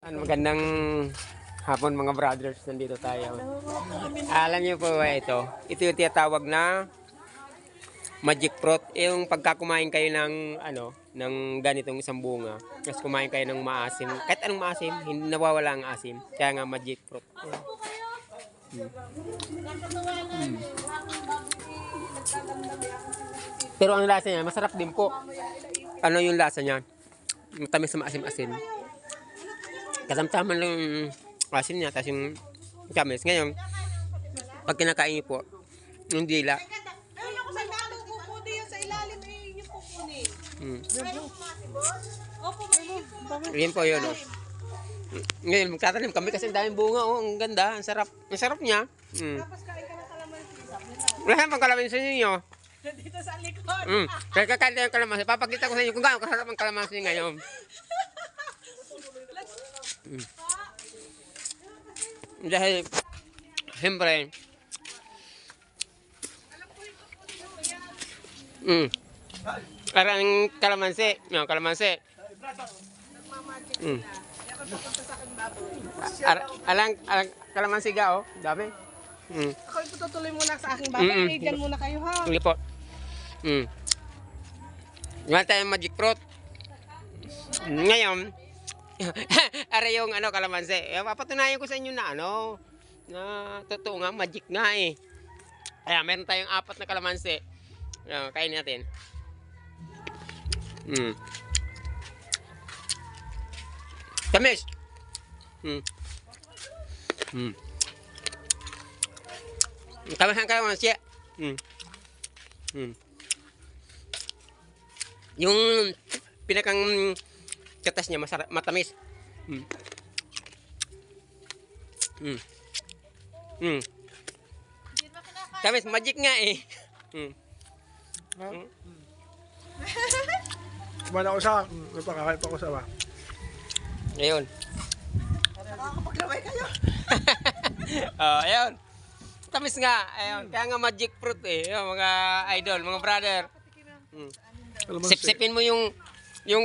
Magandang hapon mga brothers, nandito tayo. Alam niyo po ba ito? Ito yung tinatawag na magic fruit. Yung pagkakumain kayo ng ng ganitong isang bunga, tapos kumain kayo ng maasim. Kahit anong maasim, hindi nawawala ang asim. Kaya nga magic fruit. Pero ang lasa niya, masarap din po. Ano yung lasa niya? Matamis sa maasim-asim. Kasamtaman lang yung asin niya, tapos yung kamis. Ngayon, pag kinakain niyo po, yung dila. Ayun ko sa ilalim, kukunin yun sa ilalim, yung kukunin. Opo, Yun po yun, oh. Ngayon, magtatanim kami kasi ang daming bunga, oh. Ang ganda, ang sarap. Ang sarap niya. tapos kain ka ng kalamansi. Wala pang kalamansi ninyo. Dito sa likod. Kaya kakain tayo ng kalamansi. Papakita ko sa inyo kung gaano kasarap ang kalamansi ngayon. Dahil, siyempre, parang kalamansi. Yung kalamansi. Alang kalamansi ga, oh. Dami. Ako itutuloy muna sa aking bahay. Dyan muna kayo, ha? Hindi po. Ngayon tayong magic fruit. Ngayon, ara yung kalamansi. Papatunayan ko sa inyo na na totoo nga, magic nga eh. Kaya meron tayong 4 na kalamansi. Kain natin. Tamis. Tamis ang kalamansi. Yung pinakang katas niya matamis. Tamis, magic nga eh. Kumana ko sa, napakakait pa ko sa ba? Ayun. Nakakapaglaway kayo. Ayun. Tamis nga. Ayun. Kaya nga magic fruit eh. Ayun, mga idol, mga brother. Sip-sipin mo yung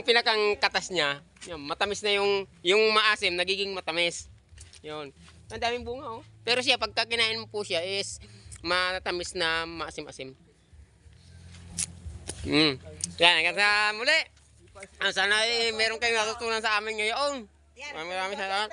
pinakang katas niya. Yun, matamis na yung maasim, nagiging matamis. Yun. Ang daming bunga, oh. Pero siya, pagka kinain mo po siya is matamis na maasim-asim. Yan, hanggang sa muli. Sana meron kayong natutunan sa amin ngayon. Maraming salamat.